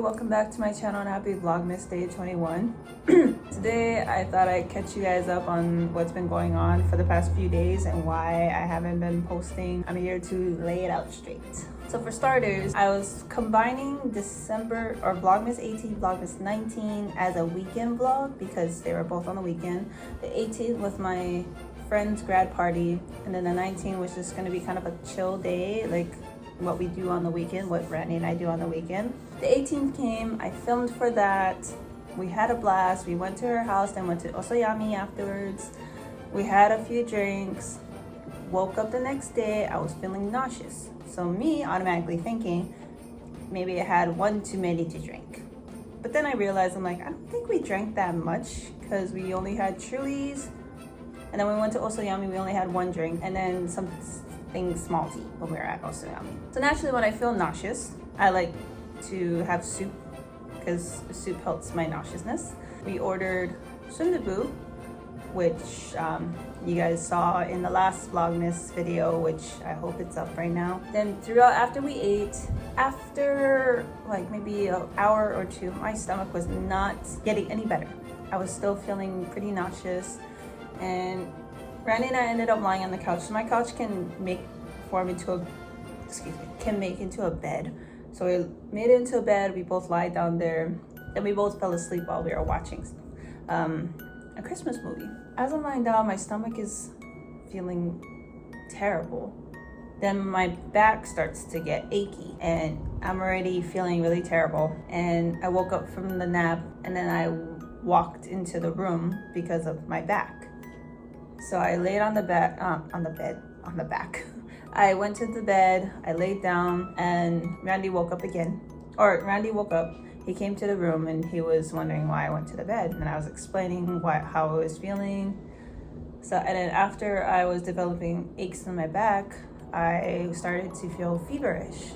welcome back to my channel and happy Vlogmas Day 21. Today I thought I'd catch you guys up on what's been going on for the past few days and why I haven't been posting. I'm here to lay it out straight. So for starters, I was combining December or Vlogmas 18, Vlogmas 19 as a weekend vlog because they were both on the weekend. The 18th was my friend's grad party, and then the 19th was just gonna be kind of a chill day, like what we do on the weekend, what Randy and I do on the weekend. The 18th came, I filmed for that. We had a blast. We went to her house, then went to Osoyami afterwards. We had a few drinks. Woke up the next day, I was feeling nauseous. So me automatically thinking, maybe I had one too many to drink. But then I realized, I'm like, I don't think we drank that much because we only had Trulies. And then we went to Osoyami, we only had one drink, and then something small tea when we were at Osoyami. So naturally when I feel nauseous, I like to have soup because soup helps my nauseousness. We ordered sundubu, which you guys saw in the last Vlogmas video, which I hope it's up right now. Then throughout, after we ate, after like maybe an hour or two, my stomach was not getting any better. I was still feeling pretty nauseous, and Randy and I ended up lying on the couch. So my couch can make into a bed. So we made it into a bed. We both lied down there. Then we both fell asleep while we were watching a Christmas movie. As I'm lying down, my stomach is feeling terrible. Then my back starts to get achy and I'm already feeling really terrible. And I woke up from the nap and then I walked into the room because of my back. So I laid on the back. I went to the bed, I laid down, and Randy woke up again. Randy woke up, he came to the room and he was wondering why I went to the bed. And I was explaining how I was feeling. And then after I was developing aches in my back, I started to feel feverish.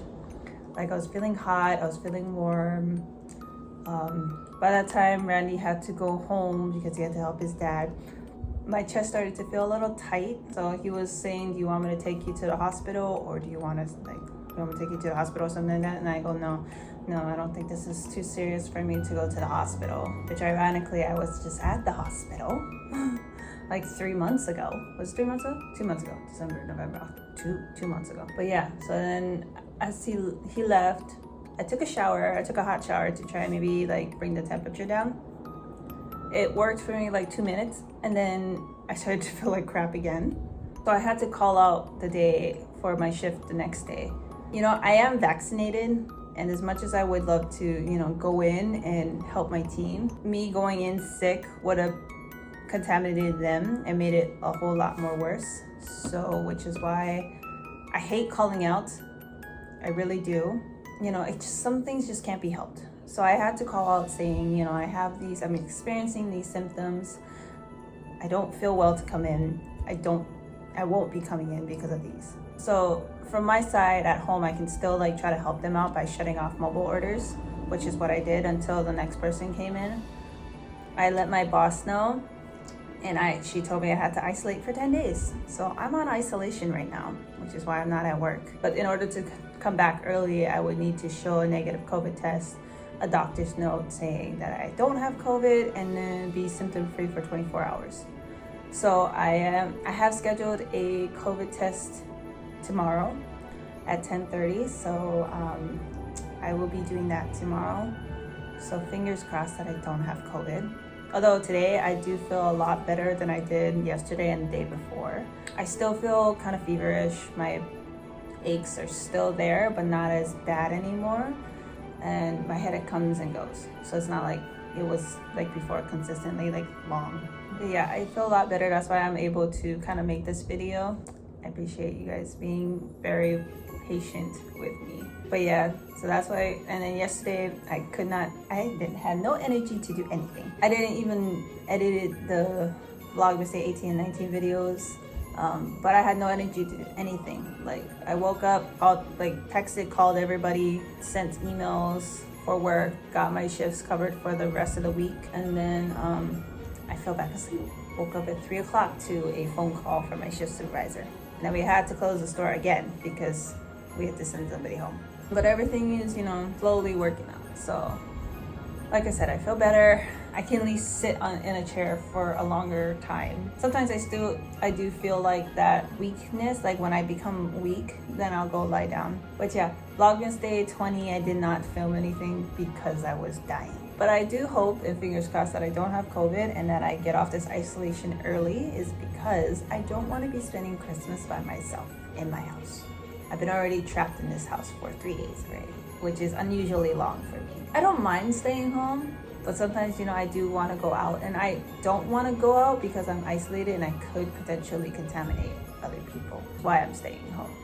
Like I was feeling hot, I was feeling warm. By that time, Randy had to go home because he had to help his dad. My chest started to feel a little tight, so he was saying, do you want me to take you to the hospital, or do you want me to take you to the hospital or something like that? And I go, no, I don't think this is too serious for me to go to the hospital. Which ironically, I was just at the hospital like 3 months ago. Was it 3 months ago? 2 months ago. December, November, 2 months ago. But yeah, so then as he left, I took a shower. I took a hot shower to try and maybe like bring the temperature down. It worked for me like 2 minutes, and then I started to feel like crap again. So I had to call out the day for my shift the next day. You know, I am vaccinated, and as much as I would love to, go in and help my team, me going in sick would have contaminated them and made it a whole lot more worse. So, which is why I hate calling out. I really do. Some things just can't be helped. So I had to call out saying, I'm experiencing these symptoms. I don't feel well to come in. I won't be coming in because of these. So from my side at home, I can still try to help them out by shutting off mobile orders, which is what I did until the next person came in. I let my boss know, and she told me I had to isolate for 10 days. So I'm on isolation right now, which is why I'm not at work. But in order to come back early, I would need to show a negative COVID test, a doctor's note saying that I don't have COVID, and then be symptom-free for 24 hours. So I have scheduled a COVID test tomorrow at 10:30. So I will be doing that tomorrow. So fingers crossed that I don't have COVID. Although today I do feel a lot better than I did yesterday and the day before. I still feel kind of feverish. My aches are still there, but not as bad anymore. And my headache comes and goes. So it's not like it was like before, consistently long. But yeah, I feel a lot better. That's why I'm able to kind of make this video. I appreciate you guys being very patient with me. But yeah, so that's why. And then yesterday I had no energy to do anything. I didn't even edit the Vlogmas Day 18 and 19 videos. But I had no energy to do anything. I woke up, texted, called everybody, sent emails for work, got my shifts covered for the rest of the week, and then I fell back asleep. Woke up at 3 o'clock to a phone call from my shift supervisor. And then we had to close the store again because we had to send somebody home. But everything is, slowly working out. So like I said, I feel better. I can at least sit in a chair for a longer time. Sometimes I do feel like that weakness, like when I become weak, then I'll go lie down. But yeah, Vlogmas Day 20, I did not film anything because I was dying. But I do hope, and fingers crossed, that I don't have COVID and that I get off this isolation early, is because I don't want to be spending Christmas by myself in my house. I've been already trapped in this house for 3 days already, which is unusually long for me. I don't mind staying home, but sometimes, I do want to go out, and I don't want to go out because I'm isolated and I could potentially contaminate other people. That's why I'm staying home.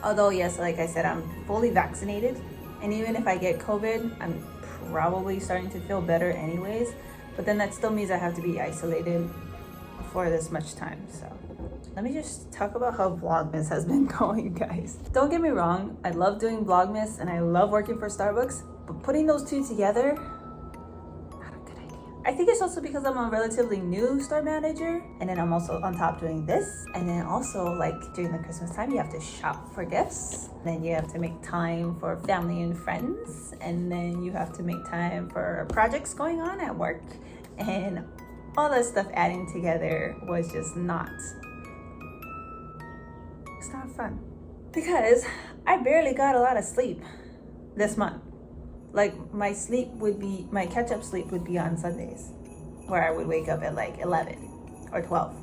Although, yes, like I said, I'm fully vaccinated, and even if I get COVID, I'm probably starting to feel better anyways, but then that still means I have to be isolated for this much time. So let me just talk about how Vlogmas has been going, guys. Don't get me wrong, I love doing Vlogmas and I love working for Starbucks, but putting those two together, I think it's also because I'm a relatively new store manager, and then I'm also on top doing this, and then also like during the Christmas time you have to shop for gifts, then you have to make time for family and friends, and then you have to make time for projects going on at work, and all that stuff adding together was just not fun, because I barely got a lot of sleep this month. Like my catch-up sleep would be on Sundays, where I would wake up at like 11 or 12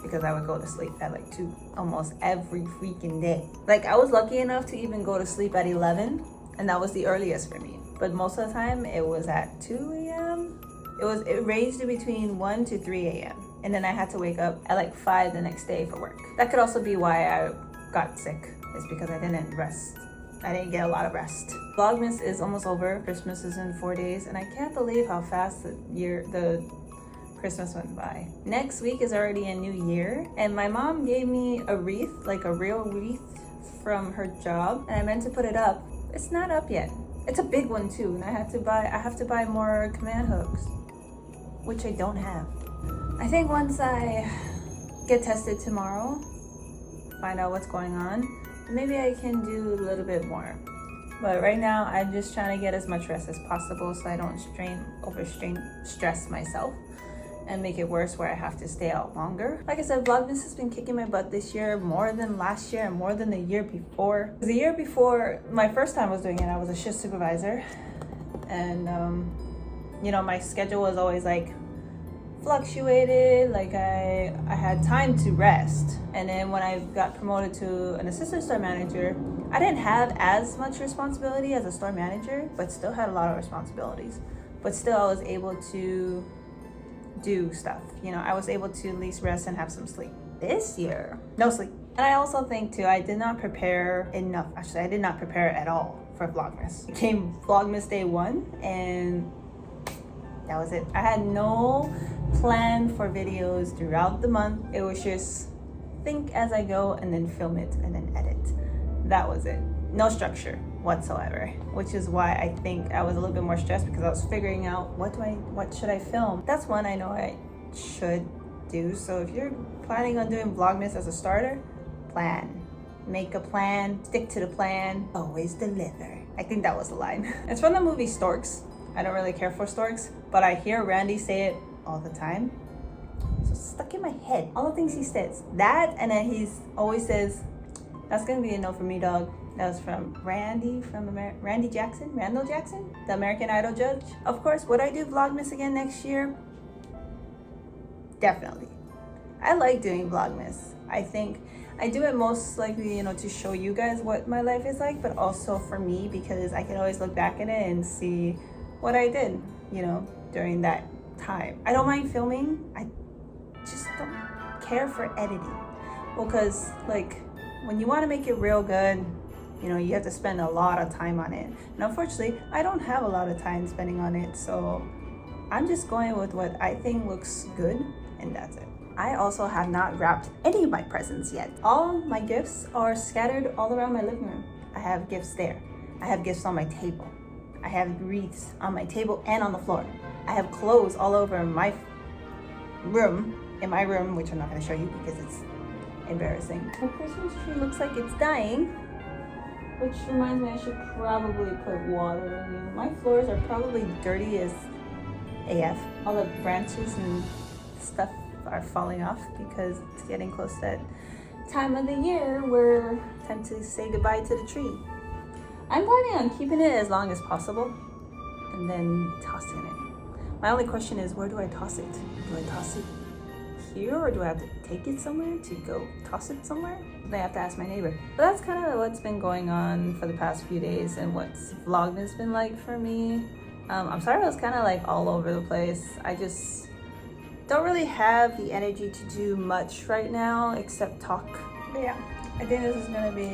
because I would go to sleep at like 2 almost every freaking day. Like I was lucky enough to even go to sleep at 11, and that was the earliest for me. But most of the time it was at 2 a.m. It ranged in between 1 to 3 a.m. And then I had to wake up at like 5 the next day for work. That could also be why I got sick, is because I didn't rest. I didn't get a lot of rest. Vlogmas is almost over. Christmas is in 4 days, and I can't believe how fast the Christmas went by. Next week is already a new year, and my mom gave me a wreath, like a real wreath from her job, and I meant to put it up. It's not up yet. It's a big one too, and I have to buy more command hooks, which I don't have. I think once I get tested tomorrow, find out what's going on, maybe I can do a little bit more. But right now, I'm just trying to get as much rest as possible so I don't stress myself and make it worse where I have to stay out longer. Like I said, Vlogmas has been kicking my butt this year, more than last year and more than the year before. The year before, my first time I was doing it, I was a shift supervisor. And, my schedule was always like fluctuated, like I had time to rest. And then when I got promoted to an assistant store manager, I didn't have as much responsibility as a store manager, but still had a lot of responsibilities. But still I was able to do stuff. I was able to at least rest and have some sleep. This year, no sleep. And I also think too, I did not prepare enough. Actually, I did not prepare at all for Vlogmas. It came Vlogmas Day 1, and that was it. I had no plan for videos throughout the month. It was just think as I go and then film it and then edit. That was it. No structure whatsoever, which is why I think I was a little bit more stressed, because I was figuring out what should I film. That's one I know I should do. So if you're planning on doing Vlogmas as a starter, plan. Make a plan, stick to the plan, always deliver. I think that was the line. It's from the movie Storks. I don't really care for storks, but I hear Randy say it all the time. So it's stuck in my head. All the things he says. That, and then he always says, that's gonna be a no for me, dog. That was from Randall Jackson, the American Idol judge. Of course, would I do Vlogmas again next year? Definitely. I like doing Vlogmas. I think I do it most likely, to show you guys what my life is like, but also for me, because I can always look back at it and see what I did, during that time. I don't mind filming. I just don't care for editing. Well, because when you want to make it real good, you have to spend a lot of time on it. And unfortunately, I don't have a lot of time spending on it. So I'm just going with what I think looks good, and that's it. I also have not wrapped any of my presents yet. All my gifts are scattered all around my living room. I have gifts there. I have gifts on my table. I have wreaths on my table and on the floor. I have clothes all over my room, which I'm not going to show you because it's embarrassing. The Christmas tree looks like it's dying, Which reminds me, I should probably put water in. My floors are probably dirty as AF. All the branches and stuff are falling off because it's getting close to that time of the year where time to say goodbye to the tree. I'm planning on keeping it as long as possible and then tossing it. My only question is, where do I toss it? Do I toss it here, or do I have to take it somewhere to go toss it somewhere? I have to ask my neighbor. But that's kind of what's been going on for the past few days and what's Vlogmas been like for me. I'm sorry I was kind of like all over the place. I just don't really have the energy to do much right now except talk. But yeah, I think this is gonna be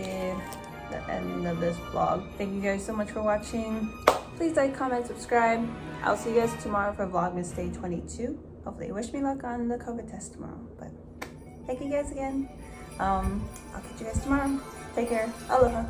the end of this vlog. Thank you guys so much for watching. Please like, comment, subscribe. I'll see you guys tomorrow for Vlogmas Day 22. Hopefully, wish me luck on the COVID test tomorrow. But thank you guys again. I'll catch you guys tomorrow. Take care. Aloha.